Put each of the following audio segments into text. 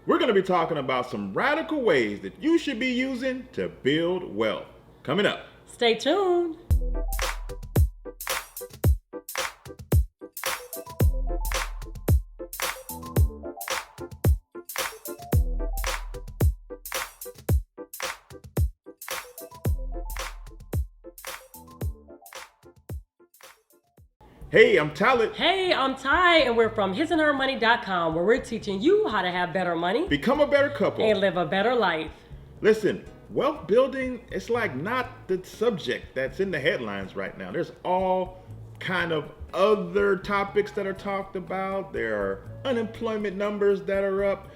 We're going to be talking about some radical ways that you should be using to build wealth. Coming up. Stay tuned. Hey, I'm Talent. Hey, I'm Ty, and we're from hisandhermoney.com, where we're teaching you how to have better money, Become a better couple, and live a better life. Listen, wealth building is like not the subject that's in the headlines right now. There's all kind of other topics that are talked about. There are unemployment numbers that are up.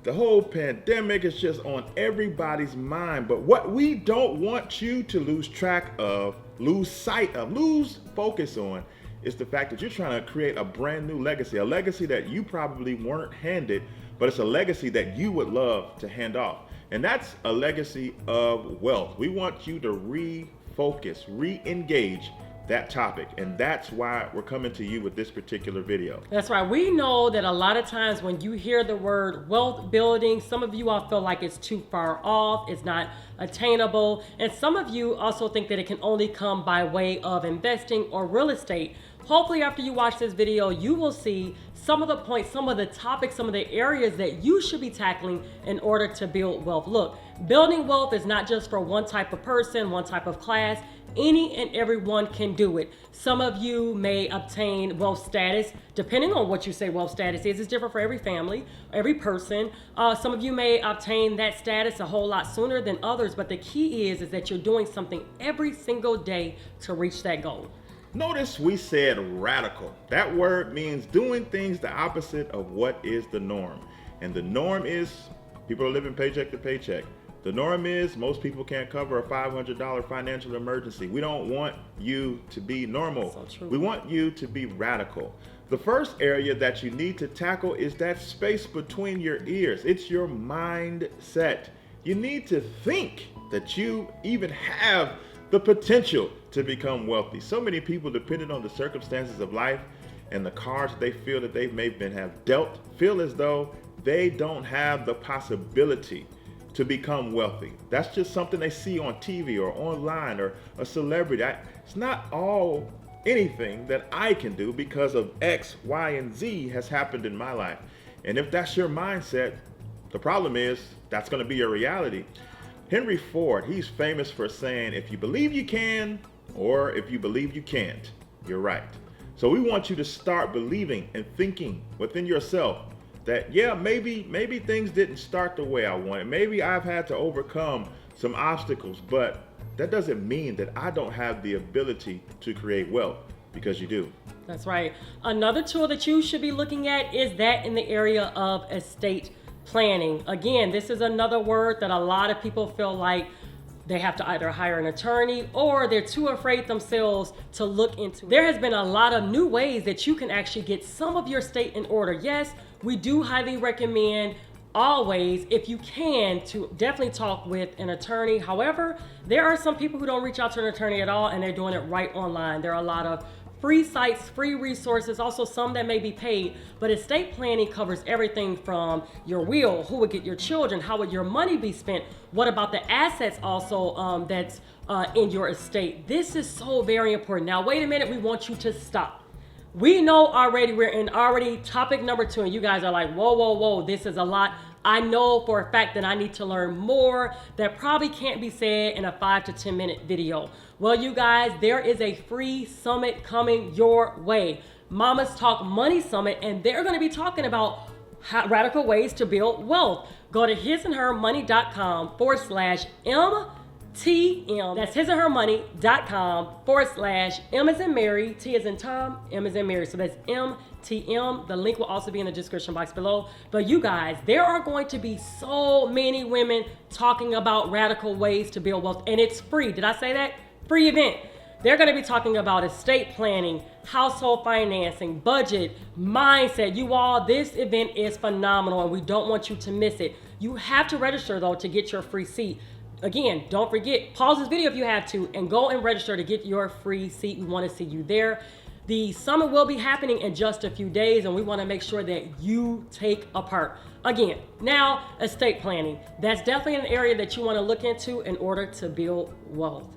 The whole pandemic is just on everybody's mind. But what we don't want you to lose track of, lose sight of, lose focus on is the fact that you're trying to create a brand new legacy, a legacy that you probably weren't handed, but it's a legacy that you would love to hand off. And that's a legacy of wealth. We want you to refocus, re-engage that topic. And that's why we're coming to you with this particular video. That's right. We know that a lot of times when you hear the word wealth building, some of you all feel like it's too far off, it's not attainable. And some of you also think that it can only come by way of investing or real estate. Hopefully after you watch this video, you will see some of the points, some of the topics, some of the areas that you should be tackling in order to build wealth. Look, building wealth is not just for one type of person, one type of class. Any and everyone can do it. Some of you may obtain wealth status, depending on what you say wealth status is. It's different for every family, every person. Some of you may obtain that status a whole lot sooner than others, but the key is that you're doing something every single day to reach that goal. Notice we said radical. That word means doing things the opposite of what is the norm. And the norm is people are living paycheck to paycheck. The norm is most people can't cover a $500 financial emergency. We don't want you to be normal. So true. We want you to be radical. The first area that you need to tackle is that space between your ears. It's your mindset. You need to think that you even have the potential to become wealthy. So many people, depending on the circumstances of life and the cards they feel that they may have dealt, feel as though they don't have the possibility to become wealthy. That's just something they see on TV or online or a celebrity. It's not all anything that I can do because of X, Y, and Z has happened in my life. And if that's your mindset, the problem is that's going to be your reality. Henry Ford, he's famous for saying, if you believe you can, or if you believe you can't, you're right. So we want you to start believing and thinking within yourself that, yeah, maybe things didn't start the way I wanted. Maybe I've had to overcome some obstacles, but that doesn't mean that I don't have the ability to create wealth, because you do. That's right. Another tool that you should be looking at is that in the area of estate planning. Again, this is another word that a lot of people feel like they have to either hire an attorney or they're too afraid themselves to look into. There has been a lot of new ways that you can actually get some of your estate in order. Yes, we do highly recommend always, if you can, to definitely talk with an attorney. However, there are some people who don't reach out to an attorney at all and they're doing it right online. There are a lot of free sites, free resources, also some that may be paid, but estate planning covers everything from your will, who would get your children, how would your money be spent, what about the assets also that's in your estate. This is so very important. Now, wait a minute, we want you to stop. We know already, we're in already topic number 2, and you guys are like, whoa, this is a lot. I know for a fact that I need to learn more that probably can't be said in a 5 to 10 minute video. Well, you guys, there is a free summit coming your way. Mamas Talk Money Summit, and they're going to be talking about radical ways to build wealth. Go to hisandhermoney.com/MTM. That's hisandhermoney.com/M as in Mary, T as in Tom, M as in Mary. So that's MTM. The link will also be in the description box below. But you guys, there are going to be so many women talking about radical ways to build wealth, and it's free. Did I say that? Free event. They're going to be talking about estate planning, household financing, budget, mindset. You all, this event is phenomenal and we don't want you to miss it. You have to register though to get your free seat. Again, don't forget, pause this video if you have to and go and register to get your free seat. We want to see you there. The summit will be happening in just a few days, and we want to make sure that you take a part. Again, now estate planning. That's definitely an area that you want to look into in order to build wealth.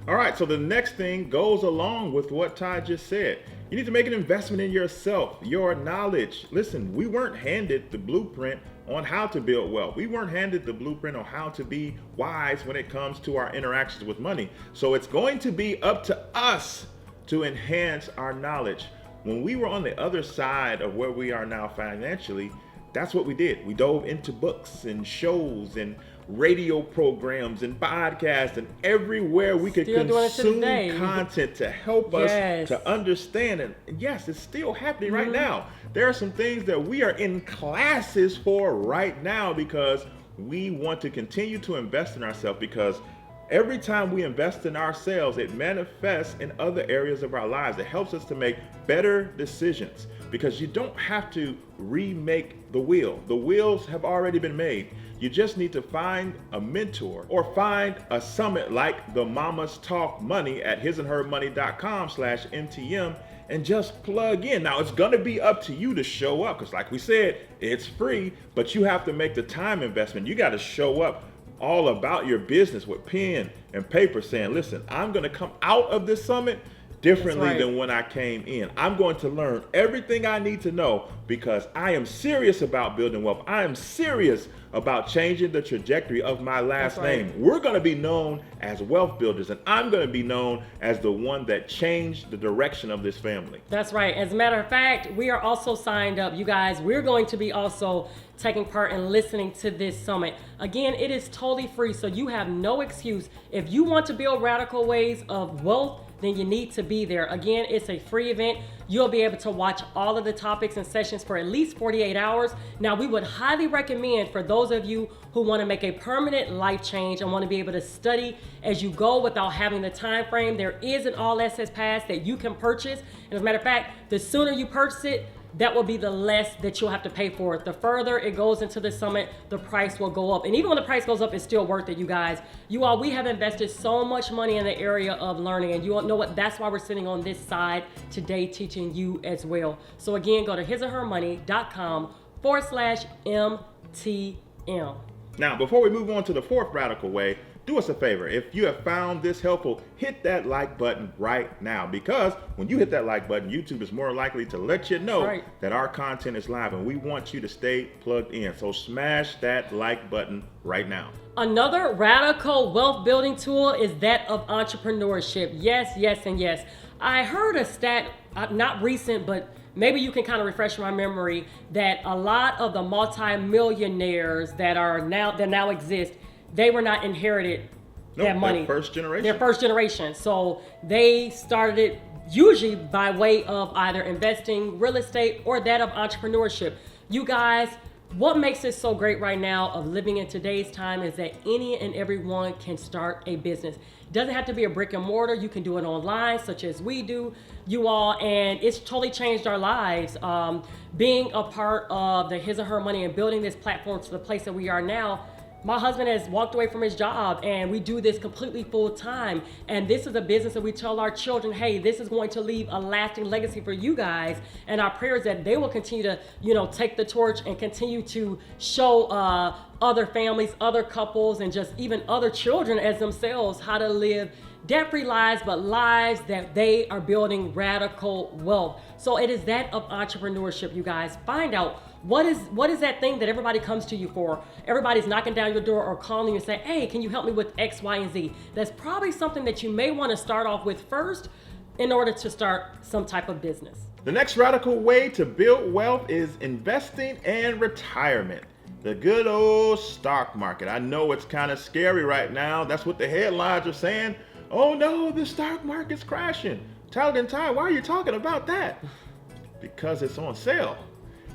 All right, so the next thing goes along with what Ty just said. You need to make an investment in yourself, your knowledge. Listen, we weren't handed the blueprint on how to build wealth. We weren't handed the blueprint on how to be wise when it comes to our interactions with money. So it's going to be up to us to enhance our knowledge. When we were on the other side of where we are now financially, that's what we did. We dove into books and shows and radio programs and podcasts and everywhere we could consume content to help us to understand. And yes, it's still happening right now. There are some things that we are in classes for right now because we want to continue to invest in ourselves, because every time we invest in ourselves, it manifests in other areas of our lives. It helps us to make better decisions, because you don't have to remake the wheel. The wheels have already been made. You just need to find a mentor or find a summit like the Mamas Talk Money at hisandhermoney.com/MTM and just plug in. Now, it's gonna be up to you to show up, because like we said, it's free, but you have to make the time investment. You gotta show up all about your business with pen and paper, saying, listen, I'm going to come out of this summit differently than when I came in. I'm going to learn everything I need to know because I am serious about building wealth. I am serious about changing the trajectory of my last name. We're going to be known as wealth builders, and I'm going to be known as the one that changed the direction of this family. That's right. As a matter of fact, we are also signed up. You guys, we're going to be also taking part and listening to this summit. Again, it is totally free, so you have no excuse. If you want to build radical ways of wealth, then you need to be there. Again, it's a free event. You'll be able to watch all of the topics and sessions for at least 48 hours. Now, we would highly recommend for those of you who want to make a permanent life change and want to be able to study as you go without having the time frame, there is an all access pass that you can purchase. And as a matter of fact, the sooner you purchase it, that will be the less that you'll have to pay for it. The further it goes into the summit, the price will go up. And even when the price goes up, it's still worth it, you guys. You all, we have invested so much money in the area of learning, and you all know what? That's why we're sitting on this side today teaching you as well. So again, go to hisandhermoney.com/MTM. Now, before we move on to the fourth radical way, do us a favor. If you have found this helpful, hit that like button right now, because when you hit that like button, YouTube is more likely to let you know that our content is live, and we want you to stay plugged in. So smash that like button right now. Another radical wealth building tool is that of entrepreneurship. Yes, yes, and yes. I heard a stat, not recent, but maybe you can kind of refresh my memory, that a lot of the multi-millionaires that now exist, they were not inherited that money. They're first generation. They're first generation. So they started it usually by way of either investing, real estate, or that of entrepreneurship. You guys, what makes it so great right now of living in today's time is that any and everyone can start a business. It doesn't have to be a brick and mortar. You can do it online, such as we do, you all, and it's totally changed our lives. Being a part of the His and Her Money and building this platform to the place that we are now, my husband has walked away from his job, and we do this completely full time. And this is a business that we tell our children, hey, this is going to leave a lasting legacy for you guys. And our prayer is that they will continue to, take the torch and continue to show other families, other couples, and just even other children as themselves how to live debt-free lives, but lives that they are building radical wealth. So it is that of entrepreneurship, you guys. Find out what is that thing that everybody comes to you for. Everybody's knocking down your door or calling you and saying, hey, can you help me with X, Y, and Z? That's probably something that you may want to start off with first in order to start some type of business. The next radical way to build wealth is investing and retirement. The good old stock market. I know it's kind of scary right now. That's what the headlines are saying. Oh no, the stock market's crashing. Talent and Ty, why are you talking about that? Because it's on sale.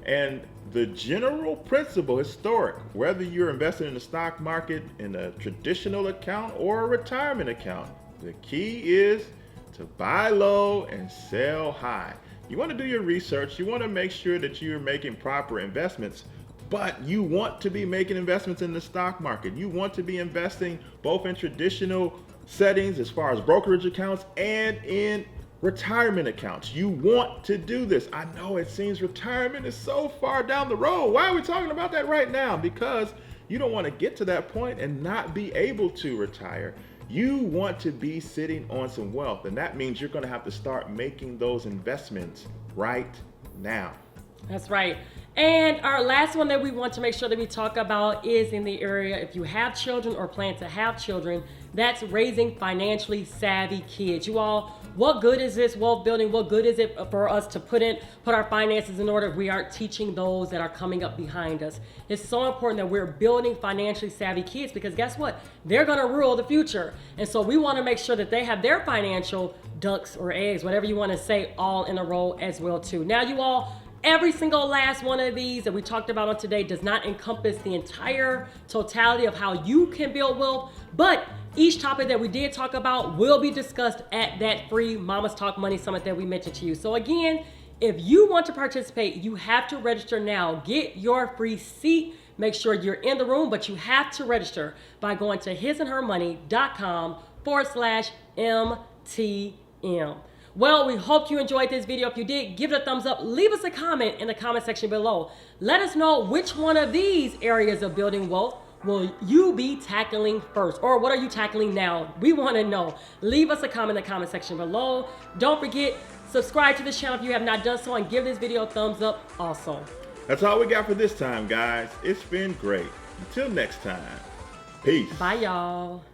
And the general principle, historic, whether you're investing in the stock market in a traditional account or a retirement account, the key is to buy low and sell high. You want to do your research. You want to make sure that you're making proper investments, but you want to be making investments in the stock market. You want to be investing both in traditional settings as far as brokerage accounts and in retirement accounts. You want to do this. I know it seems retirement is so far down the road. Why are we talking about that right now? Because you don't want to get to that point and not be able to retire. You want to be sitting on some wealth, and that means you're going to have to start making those investments right now. That's right. And our last one that we want to make sure that we talk about is in the area, if you have children or plan to have children, that's raising financially savvy kids. You all, what good is this wealth building? What good is it for us to put our finances in order if we aren't teaching those that are coming up behind us? It's so important that we're building financially savvy kids, because guess what? They're going to rule the future. And so we want to make sure that they have their financial ducks or eggs, whatever you want to say, all in a row as well too. Now you all, every single last one of these that we talked about on today does not encompass the entire totality of how you can build wealth, but each topic that we did talk about will be discussed at that free Mama's Talk Money Summit that we mentioned to you. So again, if you want to participate, you have to register now. Get your free seat. Make sure you're in the room, but you have to register by going to hisandhermoney.com/MTM. Well, we hope you enjoyed this video. If you did, give it a thumbs up. Leave us a comment in the comment section below. Let us know which one of these areas of building wealth will you be tackling first, or what are you tackling now? We want to know. Leave us a comment in the comment section below. Don't forget, subscribe to this channel if you have not done so, and give this video a thumbs up also. That's all we got for this time, guys. It's been great. Until next time, peace. Bye, y'all.